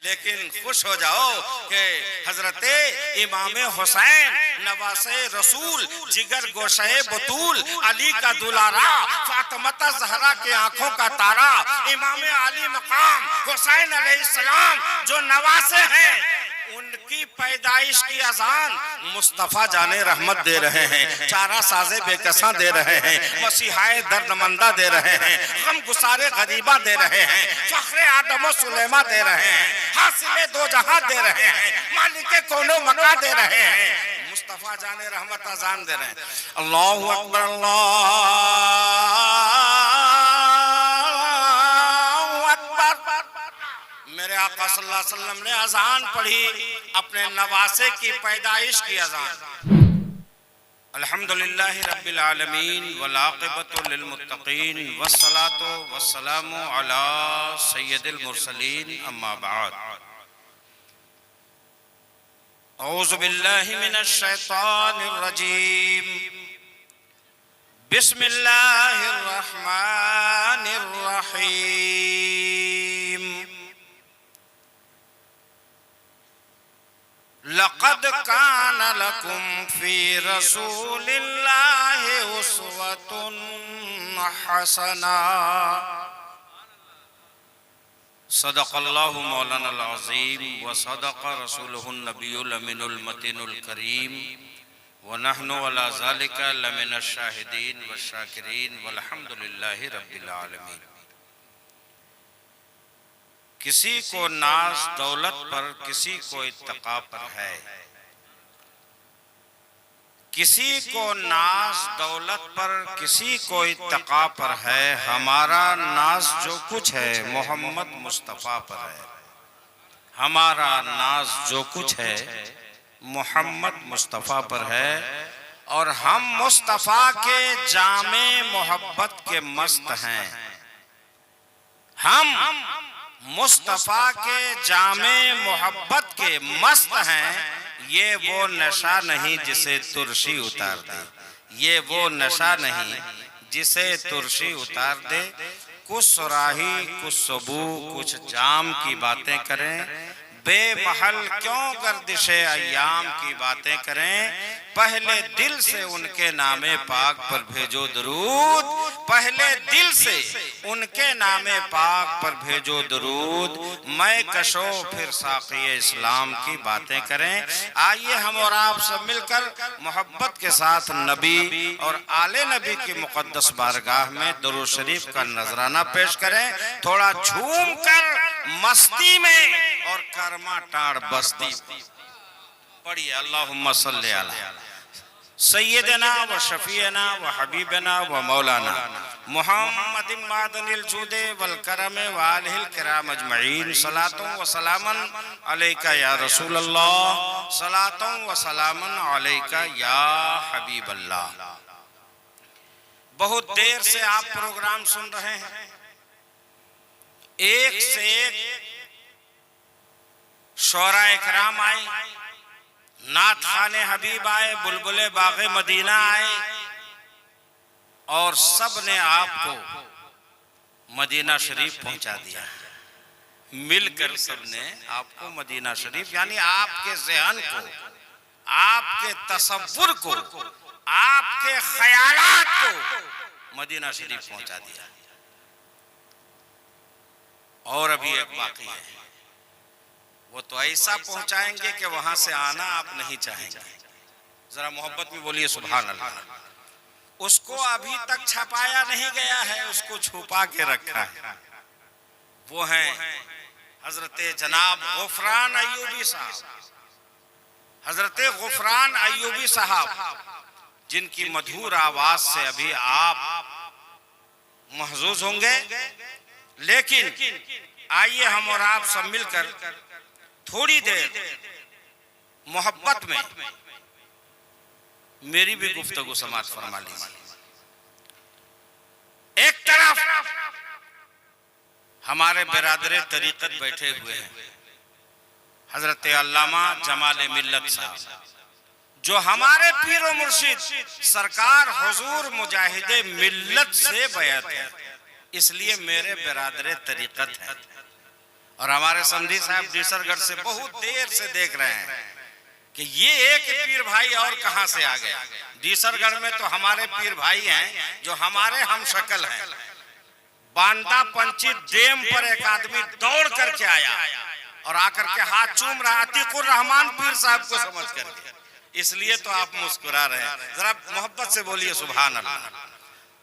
लेकिन खुश हो जाओ कि हजरत इमाम हुसैन नवासे रसूल जिगर गोशे बतूल अली का दुलारा फातिमा ज़हरा के आंखों का तारा इमाम आली मकाम हुसैन अलैहिस्सलाम जो नवासे हैं उनकी पैदाइश की अजान मुस्तफा जाने रहमत दे रहे हैं, चारा साजे बेकसा दे रहे हैं, मसीहाए दर्दमंदा दे रहे हैं, गम गुसारे गरीबा दे रहे हैं, फख्रे आदम सुलेमा दे रहे हैं, हासिले दो जहां दे रहे हैं, मालिके कोनो मका दे रहे हैं, मुस्तफा जाने रहमत अजान दे रहे हैं। अल्लाहु अकबर मेरे आका सल्लल्लाहु अलैहि वसल्लम ने अजान पढ़ी अपने नवासे की पैदाइश की अजान। अल्हम्दुलिल्लाहि रब्बिल आलमीन वल आक़िबतु लिल मुत्तक़ीन वस्सलातु वस्सलामु अला सय्यिदिल मुरसलीन अम्मा बाद। औज़ु बिल्लाहि मिनश शैतानिर रजीम बिस्मिल्लाहिर रहमानिर रहीम। लक़द कान लकुम फ़ी रसूलिल्लाहि उस्वतुन हसना। सदक़ल्लाहु मौलानाल अज़ीम व सदक़ रसूलुहुन नबियुल अमीनुल मतीनुल करीम व नहनु अला ज़ालिका लमिनश शाहिदीन व शाकिरीन वल्हम्दुलिल्लाहि रब्बिल आलमीन। किसी को नाज दौलत पर, किसी को इत्तक़ा पर है, किसी को नाज दौलत पर, किसी को इत्तक़ा पर है। हमारा नाज जो कुछ है मोहम्मद मुस्तफ़ा पर है। हमारा नाज जो कुछ है मोहम्मद मुस्तफ़ा पर है और हम मुस्तफ़ा के जामे मोहब्बत के मस्त हैं। हम मुस्तफ़ा के जामे मोहब्बत के मस्त हैं। ये वो नशा नहीं जिसे तुरशी उतार दे, ये वो नशा नहीं जिसे तुरशी उतार दे। कुछ सुराही कुछ सबू कुछ जाम की बातें करें, बेमहल क्यों गर्दिशे अय्याम की बातें करें। पहले दिल से उनके नामे पाक पर भेजो दरूद, पहले दिल से उनके नामे पाक पर भेजो दरूद। मैं कशो फिर साक़ी इस्लाम की बातें करें। आइए हम और आप सब मिलकर मोहब्बत के साथ नबी और आले नबी की मुक़द्दस बारगाह में दुरूद शरीफ का नजराना पेश करें। थोड़ा झूम कर मस्ती में और कर्मा टाड़ बस्ती पढ़िए। अल्लाहुम्मा सल्ली अला सय्यदना व शफीना व हबीबना व मौलाना मुहम्मदिन मादनिल जूदे वल करम व आलिहिल किराम अजमईन। सलातुन व सलामन अलैका या रसूल अल्लाह, सलातुन व सलामन अलैका या हबीब अल्लाह। बहुत देर से आप प्रोग्राम सुन रहे हैं, एक से एक शोरा इकराम आए, नात खाने हबीब आए, बुलबुले बागे मदीना आए और सब ने आपको मदीना शरीफ पहुंचा दिया। मिलकर सब ने आपको मदीना शरीफ यानी आपके ज़हन को, आपके तसव्वुर को, आपके ख्यालात को मदीना शरीफ पहुंचा दिया। और अभी एक बाकी है, वो तो ऐसा पहुंचाएंगे कि वहां से आना आप नहीं चाहेंगे। जरा मोहब्बत में बोलिए सुभान अल्लाह। उसको अभी तक छपाया नहीं गया है, उसको छुपा के रखा है। वो हैं हजरत जनाब गुफरान अय्यूबी साहब, हजरत गुफरान अय्यूबी साहब, जिनकी मधुर आवाज से अभी आप महजूज होंगे। लेकिन आइए हम और आप सब मिलकर थोड़ी देर मोहब्बत में मेरी भी गुफ्तगू समाप्त फरमा लीजिए। एक तरफ हमारे बिरादरे तरीक़त बैठे हुए हैं हजरत अल्लामा जमाल मिल्लत साहब, जो हमारे पीर व मुर्शिद सरकार हुजूर मुजाहिदे मिल्लत से बैत है, इसलिए मेरे बिरादरे तरीक़त है। और हमारे समधी साहब डीसरगढ़ से बहुत देर से देख रहे हैं कि ये एक पीर भाई और कहां से आ गया। डीसरगढ़ में तो हमारे पीर भाई हैं जो हमारे हम शक्ल हैं। बांदा पंची डैम पर एक आदमी दौड़ करके आया और आकर के हाथ चूम रहा, अतीकुर रहमान पीर साहब को समझ करके। इसलिए तो आप मुस्कुरा रहे हैं। जरा मोहब्बत से बोलिए सुभान अल्लाह।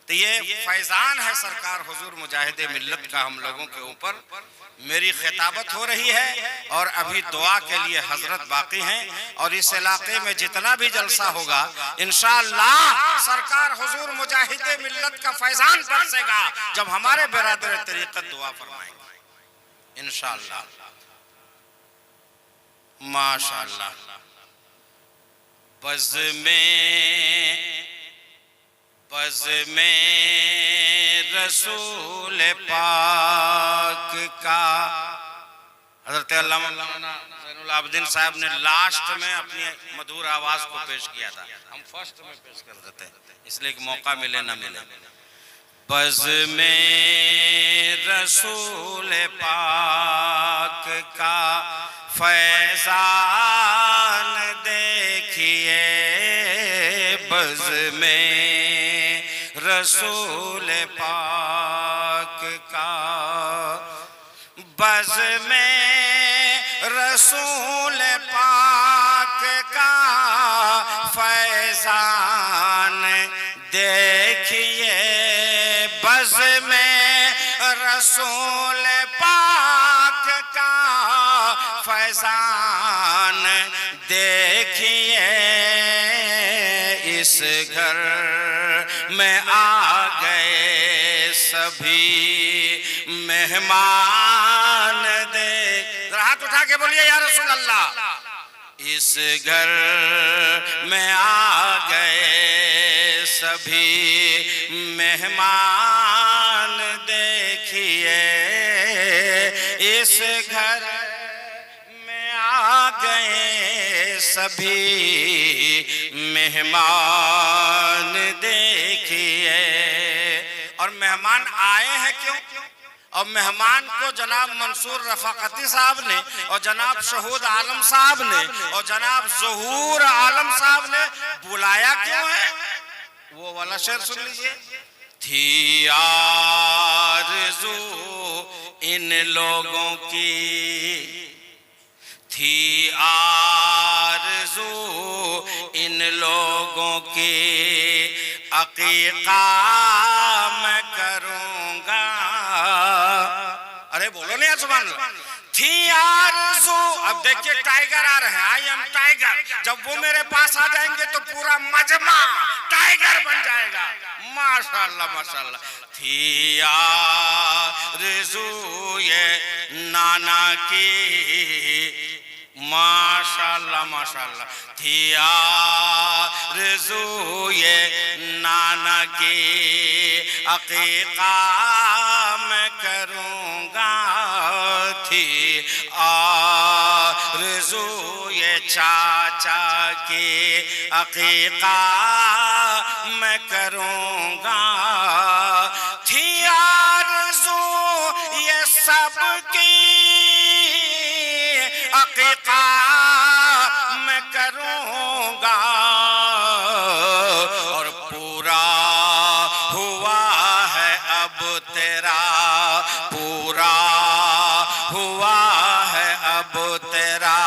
तो ये फैजान है सरकार हुजूर मुजाहिदे मिल्लत का हम लोगों के ऊपर। मेरी खिताबत हो रही है और अभी दुआ के लिए हजरत बाकी हैं और इस इलाके में जितना भी जलसा होगा इंशाअल्लाह सरकार हुजूर मुजाहिदे मिल्लत का फैजान बरसेगा जब हमारे बिरादर तरीक़त दुआ फरमाएंगे इंशाअल्लाह। माशाअल्लाह। बज़ में रसूल पाक का हज़रत अल्लामा ज़ैनुल आबिदीन साहब ने लास्ट में अपनी मधुर आवाज को पेश किया था। हम फर्स्ट में पेश कर देते हैं इसलिए कि मौका मिले ना मिले। बज़ में रसूल पाक का फैज़ान देखिए, बज़ में रसूल पाक का, बज़ में रसूल पाक का फैज़ान देखिए, बज़ में रसूल पाक का फैज़ान देखिए। इस घर में आ गए सभी मेहमान देख, हाथ उठा के बोलिए या रसूल अल्लाह। इस घर में आ गए सभी मेहमान देखिए, इस घर में आ गए सभी मेहमान देखिए। और मेहमान आए हैं क्यों? और मेहमान को जनाब मंसूर रफाकती साहब ने और जनाब शहूद आलम साहब ने और जनाब ज़हूर आलम साहब ने बुलाया क्यों है? वो वाला शेर सुन लीजिए। थी आरज़ू इन लोगों की, थी आरज़ू इन लोगों की, अक़ीक़ा मैं करूँगा। अरे बोलो नहीं सुभान अल्लाह। थी आरज़ू, अब देखिए टाइगर आ रहे हैं, आई एम टाइगर। जब वो मेरे पास आ जाएंगे तो पूरा मजमा टाइगर बन जाएगा। माशाअल्लाह माशाअल्लाह। थी आरज़ू ये नाना की, माशाअल्लाह माशाअल्लाह। थी आरज़ू ये नाना की, अक़ीक़ा मैं करूँगा। थी आरज़ू ये चाचा की, अक़ीक़ा मैं करूँगा। थी आरज़ू ये सबकी, अक़ीक़ा मैं करूँगा। और पूरा हुआ है अब तेरा, पूरा हुआ है अब तेरा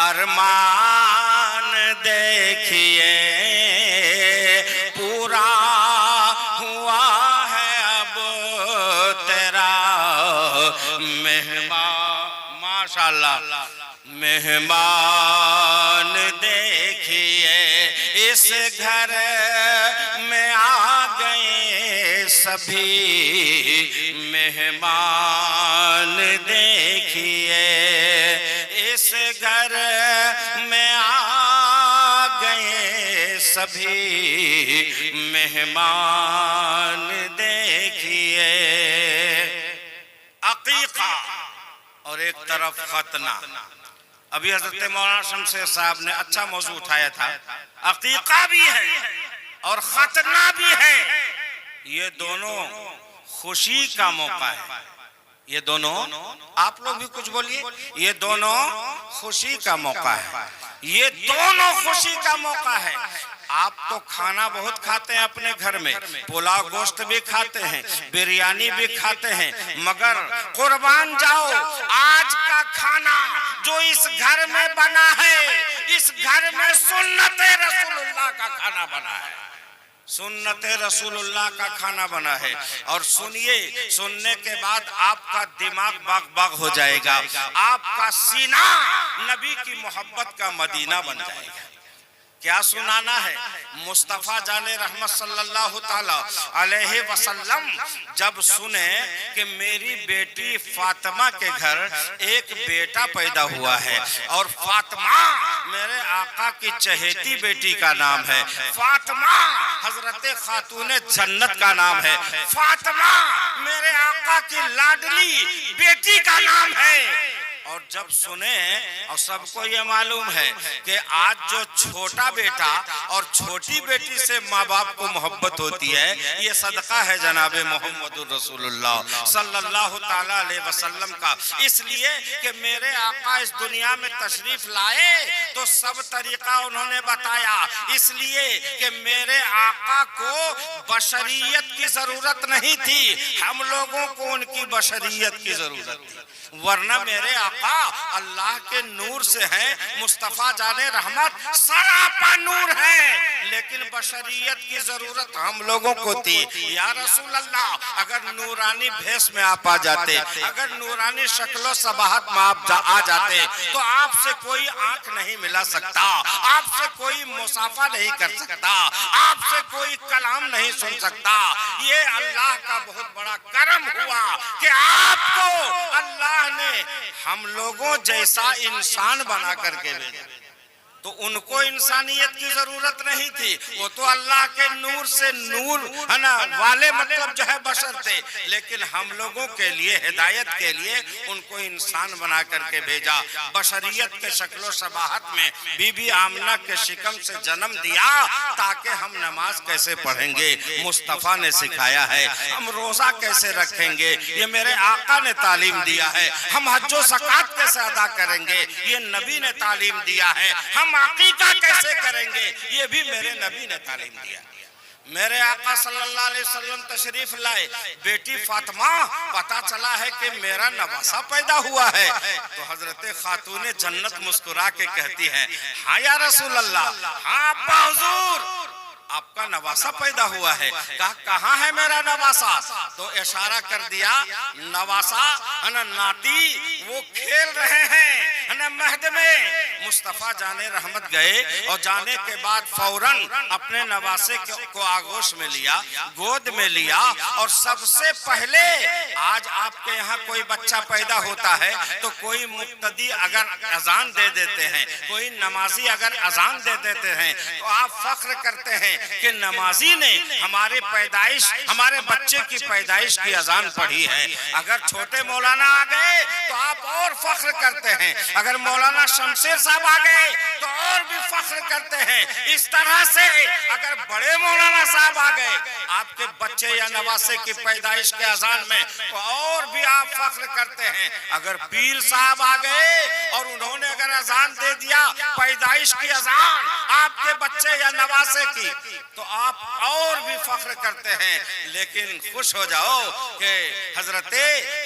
अरमान देखिए, पूरा हुआ है अब तेरा मेहमान। माशाअल्लाह। मेहमान देखिए, इस घर में आ गए सभी मेहमान देखिए, इस घर में आ गए सभी मेहमान देखिए। अक़ीक़ा और एक तरफ खतना। अभी हज़रत मौलाना शमशेर साहब ने अच्छा मौजू उठाया था। अक़ीक़ा भी है और खतना भी है। ये दोनों खुशी का मौका है, ये दोनों, आप लोग भी कुछ बोलिए, ये दोनों खुशी का मौका है, ये दोनों खुशी का मौका है। आप तो खाना बहुत खाते हैं अपने घर में, पुलाव गोश्त भी खाते हैं, बिरयानी भी खाते हैं, मगर कुर्बान जाओ, आज का खाना जो इस घर में बना है, इस घर में सुन्नते रसूलुल्लाह का खाना बना है, सुन्नते रसूलुल्लाह का खाना बना है। और सुनिए, सुनने के बाद आपका दिमाग बाग बाग हो जाएगा, आपका सीना नबी की मोहब्बत का मदीना बन जाएगा। क्या सुनाना है? मुस्तफा जाने रहमत सल्लल्लाहु ताला अलैहि वसल्लम जब सुने कि मेरी बेटी फातिमा के घर एक बेटा पैदा हुआ है, और फातिमा मेरे आका की चहेती बेटी का नाम है, फातिमा हजरत खातूने जन्नत का नाम है, फातिमा मेरे आका की लाडली बेटी का नाम है। और जब सुने, और सबको ये मालूम है कि आज जो छोटा बेटा और छोटी बेटी से माँ बाप को मोहब्बत होती है, ये सदका है जनाबे मोहम्मदुर रसूलुल्लाह सल्लल्लाहु ताला अलैहि वसल्लम का। इसलिए कि मेरे आका इस दुनिया में तशरीफ लाए तो सब तरीका उन्होंने बताया, इसलिए कि मेरे आका को बशरियत की जरूरत नहीं थी, हम लोगों को उनकी बशरियत की जरूरत थी, वरना मेरे आका अल्लाह के नूर से हैं, मुस्तफा जाने रहमत सरापा नूर है, लेकिन बशरियत की जरूरत हम लोगों को थी। या रसूल अल्लाह, अगर नूरानी भेष में आप आ जाते, अगर नूरानी शक्लो सबाहत में आप आ जाते, तो आपसे कोई आंख नहीं मिला सकता, आपसे कोई मुसाफा नहीं कर सकता, आपसे कोई कलाम नहीं सुन सकता। ये अल्लाह का बहुत बड़ा करम हुआ कि आपको अल्लाह ने हम लोगों जैसा इंसान बना करके भेजा। तो उनको इंसानियत की जरूरत नहीं थी, वो तो अल्लाह के नूर से नूर है ना वाले, मतलब जो है बशर थे, लेकिन हम लोगों के लिए हिदायत के लिए उनको इंसान बना करके भेजा। बशरियत के शक्लो शबाहत में बीबी आमना के शिकम से जन्म दिया, ताकि हम नमाज कैसे पढ़ेंगे मुस्तफ़ा ने सिखाया है, हम रोजा कैसे रखेंगे ये मेरे आका ने तालीम दिया है, हम हज्जो ज़कात कैसे अदा करेंगे ये नबी ने तालीम दिया है, हम अकीका कैसे करेंगे ये भी मेरे नबी ने तालीम दिया। मेरे आका सल्लल्लाहु अलैहि वसल्लम तशरीफ लाए, बेटी फातिमा पता चला है कि मेरा नवासा पैदा हुआ है, तो हजरत खातूने जन्नत मुस्कुरा के कहती हैं, हाँ या रसूल अल्लाह, हाँ अब्बा हुजूर, आपका नवासा पैदा हुआ है। कहा कहाँ है मेरा नवासा? तो इशारा कर दिया, नवासा है ना नाती वो खेल रहे हैं है ना महद में। मुस्तफा जाने रहमत गए और जाने के बाद फौरन अपने नवासे को आगोश में लिया, गोद में लिया, और सबसे पहले आज आपके यहाँ कोई बच्चा पैदा होता है तो कोई मुक्तदी अगर अजान दे देते हैं, कोई नमाजी अगर अजान दे देते हैं, तो आप फख्र करते हैं कि नमाजी ने हमारे पैदाइश, हमारे बच्चे की पैदाइश की अजान पढ़ी है। अगर छोटे मौलाना आ गए तो आप और फख्र करते हैं, अगर मौलाना शमशेर साहब आ गए तो और भी फख्र करते हैं। इस तरह से अगर बड़े मौलाना साहब आ गए आपके बच्चे या नवासे की पैदाइश के अजान में, तो और भी आप फख्र करते हैं। अगर पीर साहब आ गए और उन्होंने अगर अजान दे दिया पैदाइश की अजान आपके बच्चे या नवासे की, तो आप और भी फख्र करते हैं। लेकिन खुश हो जाओ कि हजरते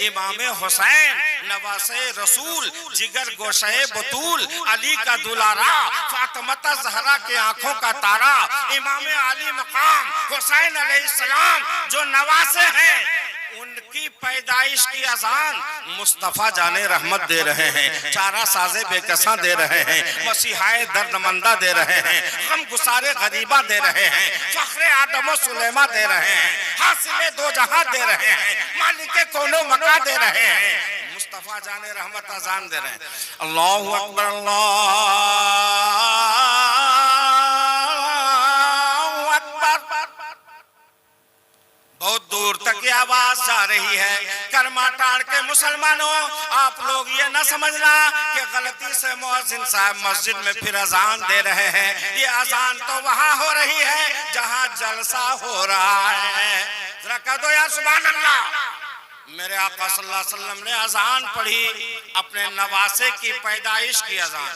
इमाम हुसैन नवासे रसूल, जिगर गोशे बतूल, अली का दुलारा, फातिमा ज़हरा के आंखों का तारा, इमाम आली मकाम हुसैन अलैहिस्सलाम जो नवासे हैं, उनकी पैदाइश की अजान मुस्तफा जाने रहमत दे रहे हैं, चारा साजे बेकसा दे रहे हैं, मसीहाए दर्दमंदा दे रहे हैं, गम गुसारे गरीबा दे रहे हैं, फख्रे आदम सुलेमा दे रहे हैं, हासिले दो जहां दे रहे हैं, मालिके कोनो मका दे रहे हैं। मुस्तफा जाने रहमत अजान दे रहे हैं। अल्लाहु अकबर, अल्लाहु अकबर। बहुत दूर तक ये आवाज जा रही है। करमाटाड़ के मुसलमानों, आप लोग ये न समझना कि गलती से मुअज्जिन साहब मस्जिद में फिर अजान दे रहे हैं। ये अजान तो वहां हो रही है जहां जलसा हो रहा है। जरा कह दो यार सुभान अल्लाह। मेरे आका सल्लल्लाहु अलैहि वसल्लम ने अजान पढ़ी, अपने नवासे की पैदाइश की अजान।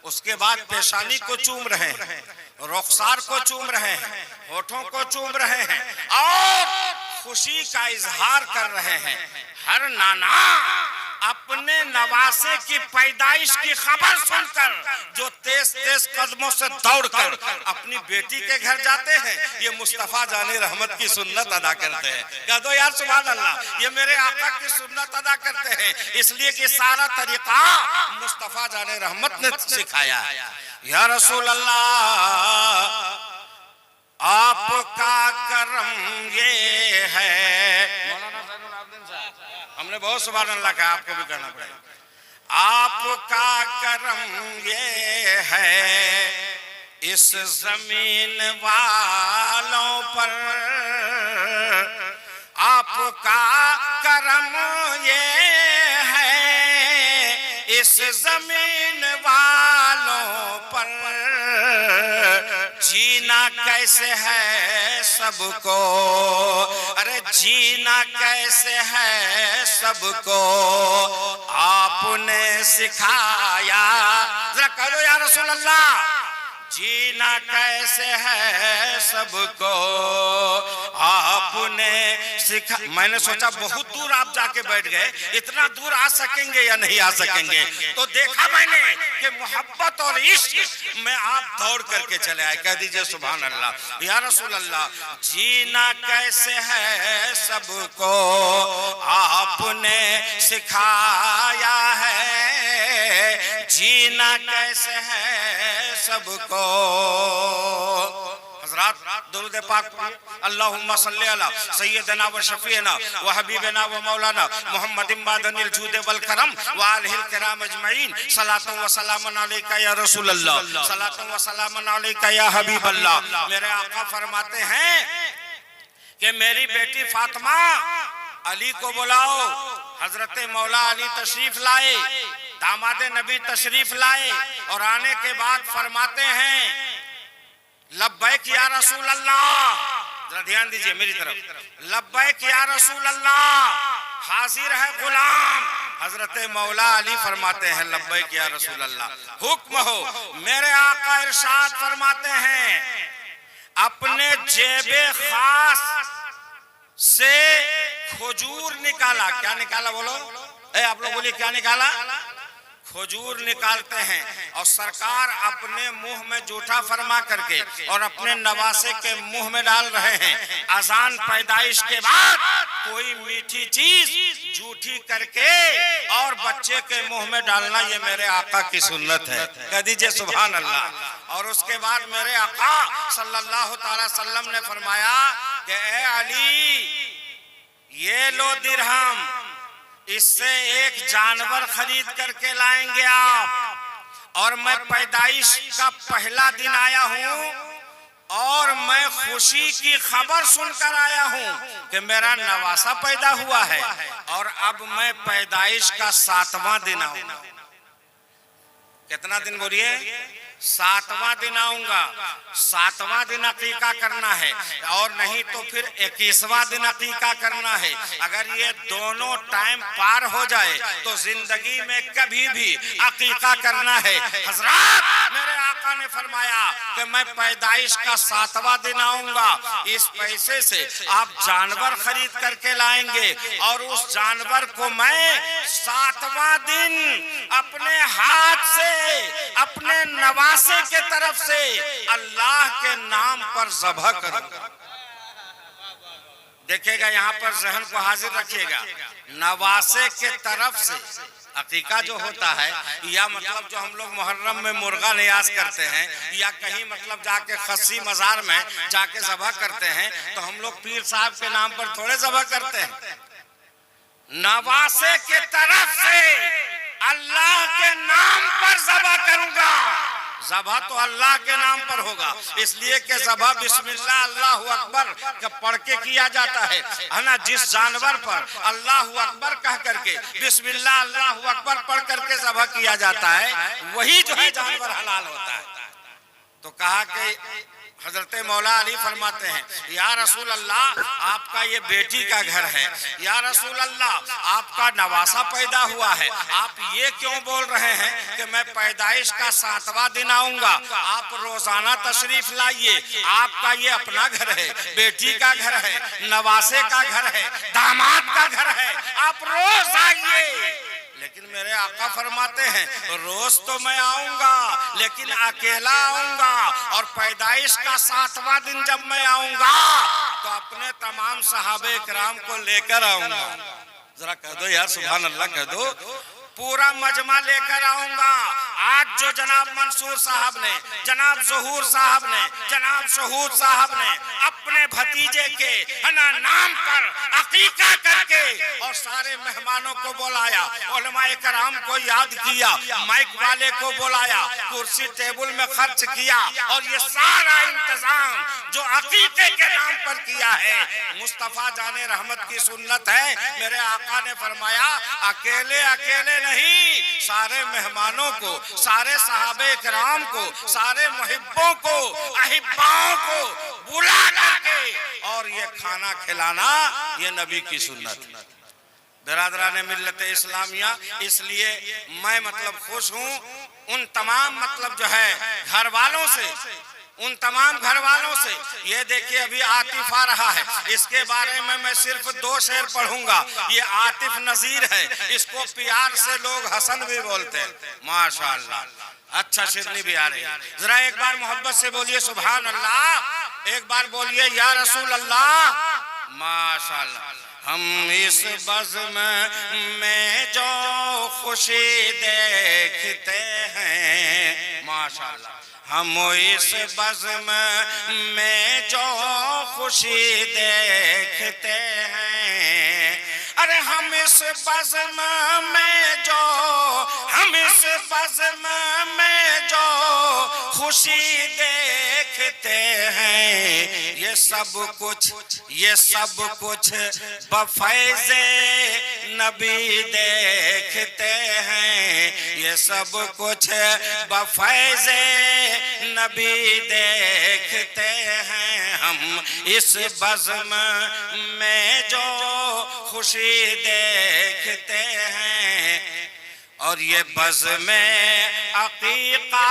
उसके बाद पेशानी को चूम रहे हैं, रुखसार को चूम रहे हैं, होठों को चूम रहे हैं और खुशी का इजहार कर रहे हैं। हर नाना अपने नवासे की पैदाइश की खबर सुनकर जो तेज तेज कदमों से दौड़कर अपनी बेटी के घर जाते हैं, ये मुस्तफा जाने रहमत की सुन्नत अदा करते हैं। कह दो यार सुभान अल्लाह, ये मेरे आका की सुन्नत अदा करते हैं, इसलिए कि सारा तरीका मुस्तफा जाने रहमत ने सिखाया है। या रसूल अल्लाह, आपका करम ये है। हमने बहुत सुभान अल्लाह कहा, आपको भी करना पड़ेगा। आपका करम ये है इस जमीन वालों पर, आपका करम ये है इस जमीन वालों पर। जीना कैसे है सबको, अरे जीना कैसे है सबको आपने सिखाया। जरा कहो या रसूल अल्लाह, जीना कैसे है सबको आपने सिखा। मैंने सोचा बहुत दूर आप जाके बैठ गए, इतना दूर आ सकेंगे या नहीं आ सकेंगे, तो देखा मैंने कि मोहब्बत और इश्क में आप दौड़ करके चले आए। कह दीजिए सुभान अल्लाह। या रसूल अल्लाह, जीना कैसे है सबको आपने सिखाया है, जीना कैसे है सबको। हज़रात दुरूद पाक पढ़िए। अल्लाहुम्मा सल्ली अला सय्यदना व शफीना व हबीबना व मौलाना मुहम्मदिन मादनिल जूद वल करम व आलिहिल किराम अजमईन। सलातु व सलामुन अलैका या रसूल अल्लाह, सलातु व सलामुन अलैका या हबीब अल्लाह। मेरे आका फरमाते हैं कि मेरी बेटी फातिमा, अली को बुलाओ। हजरत मौला अली तशरीफ लाए, दामाद नबी तशरीफ लाए और आने के बाद फरमाते हैं लब्बैक या रसूल अल्लाह। जरा ध्यान दीजिए मेरी तरफ। लब्बैक या रसूल अल्लाह, हाजिर है गुलाम। हजरत मौला अली फरमाते हैं लब्बैक या रसूल अल्लाह, हुक्म हो। मेरे आका इरशाद फरमाते हैं अपने जेबे खास से खजूर निकाला। क्या निकाला बोलो? आप लोग बोलिए क्या निकाला? खजूर निकालते हैं और सरकार अपने मुंह में जूठा फरमा करके और अपने नवासे के मुंह में डाल रहे हैं। अजान पैदाइश के बाद कोई मीठी चीज जूठी करके और बच्चे के मुंह में डालना, ये मेरे आका की सुन्नत है। कह दीजिए सुभान अल्लाह। और उसके बाद मेरे आका सल्लल्लाहु अलैहि वसल्लम ने फरमाया कि ए अली, ये लो दिरहम, इससे एक जानवर खरीद करके लाएंगे आप। और मैं पैदाइश का पहला दिन आया हूँ और मैं खुशी की खबर सुनकर आया हूँ कि मेरा नवासा पैदा हुआ है और अब मैं पैदाइश का 7वां दिन आऊंगा। कितना दिन बोलिए? 7वां दिन आऊंगा। 7वां दिन अकीका करना है और नहीं तो फिर 21वां दिन अकीका करना है। अगर ये दोनों टाइम पार हो जाए तो जिंदगी में कभी भी अकीका करना है। हजरत मेरे आका ने फरमाया कि मैं पैदाइश का 7वां दिन आऊंगा, इस पैसे से आप जानवर खरीद करके लाएंगे और उस जानवर को मैं 7वां दिन अपने हाथ से अपने नवासे के तरफ से अल्लाह के नाम पर ज़बह करूंगा। देखिएगा, यहाँ पर जहन को हाजिर रखिएगा। नवासे के तरफ से अकीका जो होता है, या मतलब जो हम लोग मुहर्रम में मुर्गा नियाज करते हैं या कहीं मतलब जाके खस्सी मजार में जाके ज़बह करते हैं, तो हम लोग पीर साहब के नाम पर थोड़े ज़बह करते हैं। नवासे के तरफ से अल्लाह के नाम पर ज़बह करूंगा। ज़बह तो अल्लाह के नाम पर होगा, इसलिए कि ज़बह बिस्मिल्लाह अल्लाहु अकबर का पढ़ के किया जाता है ना। जिस जानवर पर अल्लाहु अकबर कह करके बिस्मिल्लाह अल्लाहु अकबर पढ़ करके ज़बह किया जाता है, वही जो है जानवर हलाल होता है। तो कहा कि हजरत मौला अली फरमाते हैं, या रसूल अल्लाह, आपका ये बेटी का घर है, या रसूल अल्लाह, आपका नवासा पैदा हुआ है, आप ये क्यों बोल रहे हैं कि मैं पैदाइश का 7वां दिन आऊंगा? आप रोजाना तशरीफ लाइए, आपका ये अपना घर है, बेटी का घर है, नवासे का घर है, दामाद का घर है, आप रोज आइए। लेकिन मेरे आका फरमाते हैं, रोज तो मैं आऊंगा लेकिन अकेला आऊंगा, और पैदाइश का 7वां दिन जब मैं आऊंगा तो अपने तमाम सहाबे किराम को लेकर आऊंगा। जरा कह दो यार सुभान अल्लाह, कह दो, पूरा मजमा लेकर आऊंगा। आज जो जनाब मंसूर साहब ने, जनाब ज़हूर साहब ने, जनाब शहूद साहब ने अपने भतीजे के नाम पर अकीका करके और सारे मेहमानों को बुलाया, उलमाए कराम को याद किया, माइक वाले को बुलाया, कुर्सी टेबल में खर्च किया, और ये सारा इंतजाम जो अकीके के नाम पर किया है, मुस्तफा जाने रहमत की सुन्नत है। मेरे आका ने फरमाया, अकेले अकेले नहीं, सारे मेहमानों को, सारे सहाबे किराम को, सारे मुहिब्बों को, अहिब्बाओं को बुला करके और ये खाना खिलाना, ये नबी की सुन्नत है। बिरादराने मिल्लत इस्लामिया, इसलिए मैं मतलब खुश हूँ उन तमाम मतलब जो है घर वालों से, उन तमाम घर वालों से। ये देखिए अभी आतिफ आ रहा है, इसके बारे में मैं सिर्फ 2 शेर पढ़ूंगा। ये आतिफ नजीर है, इसको प्यार से लोग हसन भी बोलते हैं, माशाअल्लाह, अच्छा शिरनी भी आ रही है। जरा एक बार मोहब्बत से बोलिए सुभान अल्लाह, एक बार बोलिए या रसूल अल्लाह, माशाअल्लाह। हम इस बज़्म में जो खुशी देखते हैं, माशाअल्लाह, हम इस बज़्म में जो खुशी देखते हैं, अरे हम इस बज़्म में जो, हम इस बज़्म में जो खुशी देखते हैं, ये सब कुछ बफ़ैज़े नबी देखते हैं, ये सब कुछ बफ़ैज़े नबी देखते हैं। हम इस बज़्म में जो खुशी देखते हैं, और ये बज़्म अक़ीक़ा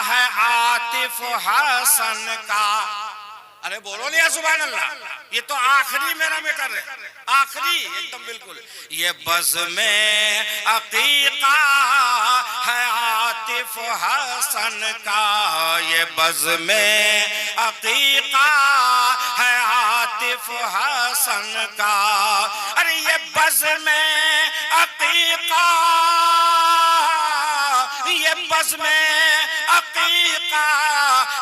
है आतिफ हसन का। अरे बोलो लिया सुभान अल्लाह, ये तो आखिरी मेरा मीटर है, आखिरी एकदम बिल्कुल। ये बज़्म अक़ीक़ा है आतिफ हसन का, ये बज़्म अक़ीक़ा है आतिफ हसन का, अरे ये बज़्म अक़ीक़ा, ये बज़्म अक़ीक़ा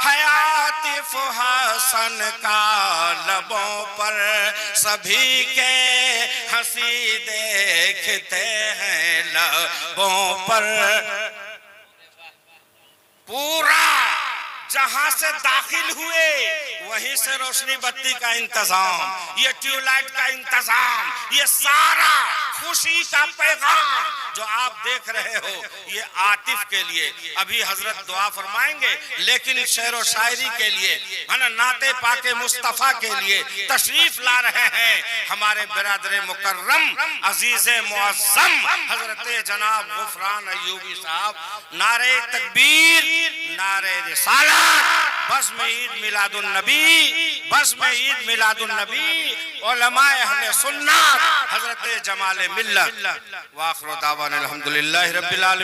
है आतिफ हसन का। लबों पर सभी के हंसी देखते हैं, लबों पर पूरा जहां से दाखिल हुए वहीं से रोशनी बत्ती का इंतजाम, ये ट्यूबलाइट का इंतजाम, ये सारा खुशी का पैगाम जो आप देख रहे हो, ये आतिफ के लिए। अभी हजरत दुआ फरमाएंगे, लेकिन शेर व शायरी के लिए, है ना, नाते पाके मुस्तफा के लिए तशरीफ ला रहे हैं हमारे बिरादर मुकर्रम अजीज़े मुअज़्ज़म हजरत जनाब गुफरान अय्यूबी साहब। नारे तकबीर, नारे रिसालत, बज़्म ईद मिलादुन नबी, बज़्म ईद मिलादुन नबी, उलमाए अहले सुन्नत, हजरत जमाले मिल्लत। व आखिर दावाना अल्हम्दुलिल्लाहि रब्बिल आलमीन।